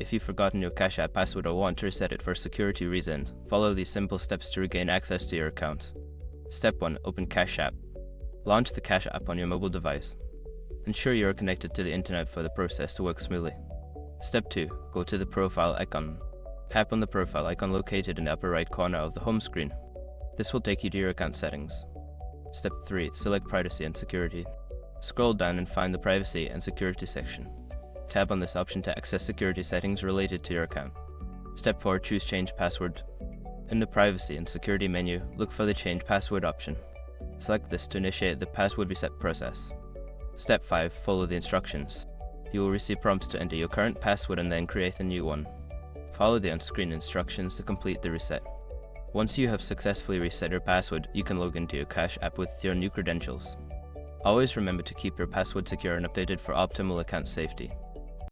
If you've forgotten your Cash App password or want to reset it for security reasons, follow these simple steps to regain access to your account. Step 1. Open Cash App. Launch the Cash App on your mobile device. Ensure you are connected to the internet for the process to work smoothly. Step 2. Go to the profile icon. Tap on the profile icon located in the upper right corner of the home screen. This will take you to your account settings. Step 3. Select Privacy and Security. Scroll down and find the Privacy and Security section. Tap on this option to access security settings related to your account. Step 4. Choose Change Password. In the Privacy and Security menu, look for the Change Password option. Select this to initiate the password reset process. Step 5. Follow the instructions. You will receive prompts to enter your current password and then create a new one. Follow the on-screen instructions to complete the reset. Once you have successfully reset your password, you can log into your Cash App with your new credentials. Always remember to keep your password secure and updated for optimal account safety.